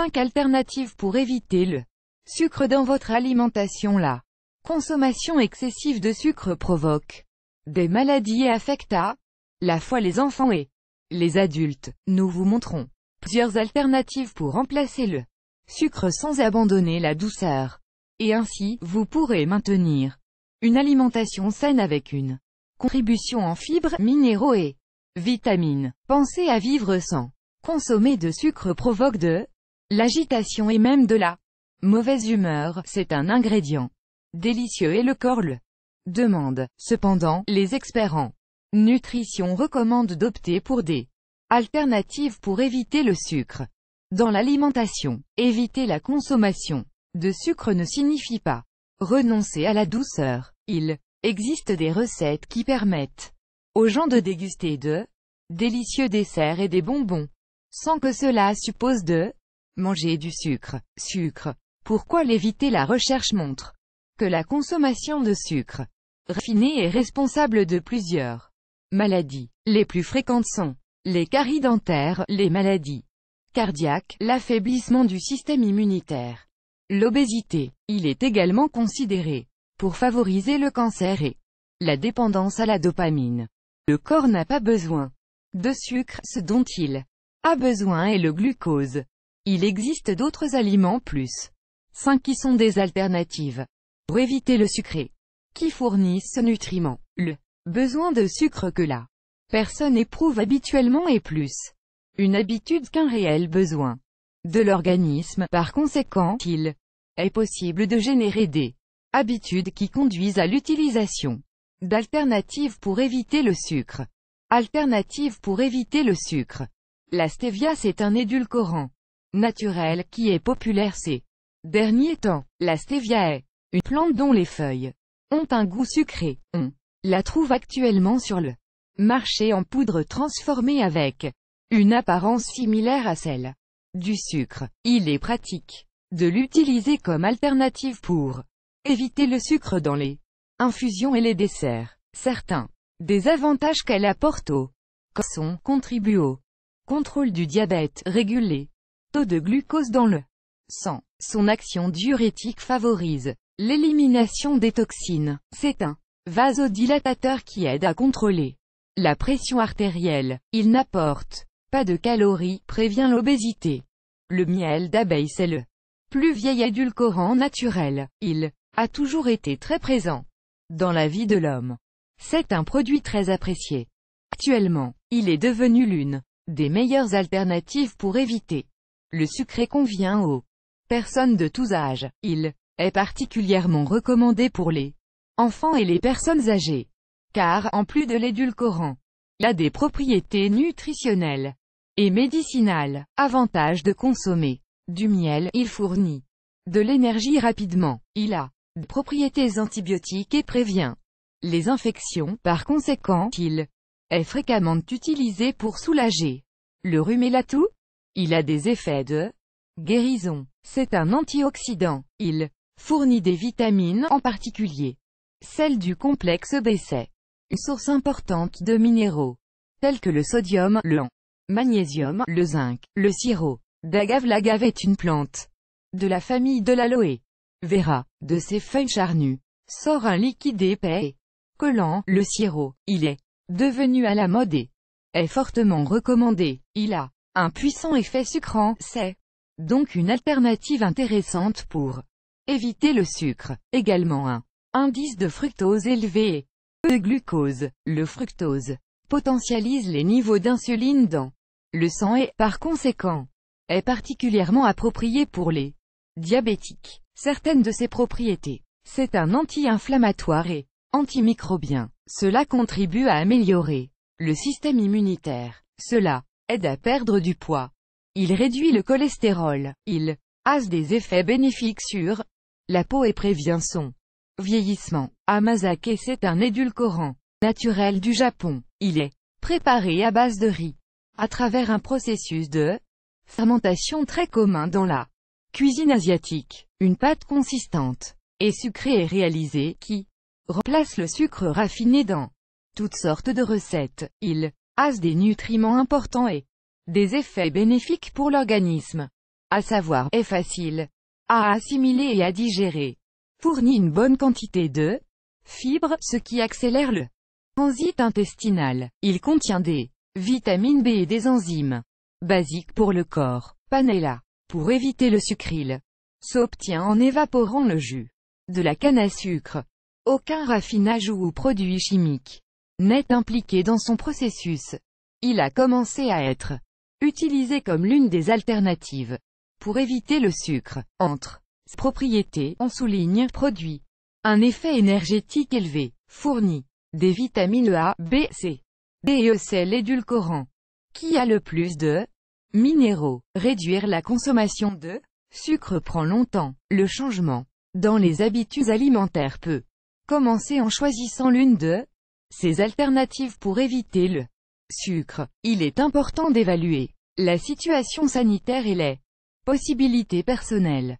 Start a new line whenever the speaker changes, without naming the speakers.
5 alternatives pour éviter le sucre dans votre alimentation. La consommation excessive de sucre provoque des maladies et affecte à la fois les enfants et les adultes. Nous vous montrons plusieurs alternatives pour remplacer le sucre sans abandonner la douceur. Et ainsi, vous pourrez maintenir une alimentation saine avec une contribution en fibres, minéraux et vitamines. Pensez à vivre sans consommer de sucre provoque de l'agitation et même de la mauvaise humeur. C'est un ingrédient délicieux et le corps le demande. Cependant, les experts en nutrition recommandent d'opter pour des alternatives pour éviter le sucre dans l'alimentation. Éviter la consommation de sucre ne signifie pas renoncer à la douceur. Il existe des recettes qui permettent aux gens de déguster de délicieux desserts et des bonbons, sans que cela suppose de manger du sucre. Pourquoi l'éviter? La recherche montre que la consommation de sucre raffiné est responsable de plusieurs maladies. Les plus fréquentes sont les caries dentaires, les maladies cardiaques, l'affaiblissement du système immunitaire, l'obésité. Il est également considéré pour favoriser le cancer et la dépendance à la dopamine. Le corps n'a pas besoin de sucre, ce dont il a besoin est le glucose. Il existe d'autres aliments plus sains qui sont des alternatives pour éviter le sucré, qui fournissent ce nutriment. Le besoin de sucre que la personne éprouve habituellement est plus une habitude qu'un réel besoin de l'organisme. Par conséquent, il est possible de générer des habitudes qui conduisent à l'utilisation d'alternatives pour éviter le sucre. Alternatives pour éviter le sucre. La stevia, c'est un édulcorant naturel qui est populaire ces derniers temps. La stevia est une plante dont les feuilles ont un goût sucré. On la trouve actuellement sur le marché en poudre transformée avec une apparence similaire à celle du sucre. Il est pratique de l'utiliser comme alternative pour éviter le sucre dans les infusions et les desserts. Certains des avantages qu'elle apporte au corps sont contribuent au contrôle du diabète, régule les taux de glucose dans le sang. Son action diurétique favorise l'élimination des toxines. C'est un vasodilatateur qui aide à contrôler la pression artérielle. Il n'apporte pas de calories, prévient l'obésité. Le miel d'abeille, c'est le plus vieil édulcorant naturel. Il a toujours été très présent dans la vie de l'homme. C'est un produit très apprécié. Actuellement, il est devenu l'une des meilleures alternatives pour éviter le sucré. Convient aux personnes de tous âges. Il est particulièrement recommandé pour les enfants et les personnes âgées, car, en plus de l'édulcorant, il a des propriétés nutritionnelles et médicinales. Avantage de consommer du miel, il fournit de l'énergie rapidement. Il a des propriétés antibiotiques et prévient les infections. Par conséquent, il est fréquemment utilisé pour soulager le rhume et la toux. Il a des effets de guérison. C'est un antioxydant. Il fournit des vitamines, en particulier celles du complexe B. C'est une source importante de minéraux, tels que le sodium, le magnésium, le zinc, le sirop d'agave. L'agave est une plante de la famille de l'aloe vera. De ses feuilles charnues sort un liquide épais et collant. Le sirop, il est devenu à la mode et est fortement recommandé. Il a un puissant effet sucrant. C'est donc une alternative intéressante pour éviter le sucre. Également un indice de fructose élevé et peu de glucose. Le fructose potentialise les niveaux d'insuline dans le sang et, par conséquent, est particulièrement approprié pour les diabétiques. Certaines de ses propriétés. C'est un anti-inflammatoire et antimicrobien. Cela contribue à améliorer le système immunitaire. Cela aide à perdre du poids. Il réduit le cholestérol. Il a des effets bénéfiques sur la peau et prévient son vieillissement. Amazake, c'est un édulcorant naturel du Japon. Il est préparé à base de riz, à travers un processus de fermentation très commun dans la cuisine asiatique. Une pâte consistante et sucrée est réalisée, qui remplace le sucre raffiné dans toutes sortes de recettes. Il a des nutriments importants et des effets bénéfiques pour l'organisme. à savoir, est facile à assimiler et à digérer. Fournit une bonne quantité de fibres, ce qui accélère le transit intestinal. Il contient des vitamines B et des enzymes basiques pour le corps. Panela. Pour éviter le sucrile, s'obtient en évaporant le jus de la canne à sucre. Aucun raffinage ou produit chimique n'est impliqué dans son processus. Il a commencé à être utilisé comme l'une des alternatives pour éviter le sucre. Entre ses propriétés, on souligne produit un effet énergétique élevé, fournit des vitamines A, B, C, D et E, c'est l'édulcorant qui a le plus de minéraux. Réduire la consommation de sucre prend longtemps. Le changement dans les habitudes alimentaires peut commencer en choisissant l'une de ces alternatives pour éviter le sucre. Il est important d'évaluer la situation sanitaire et les possibilités personnelles.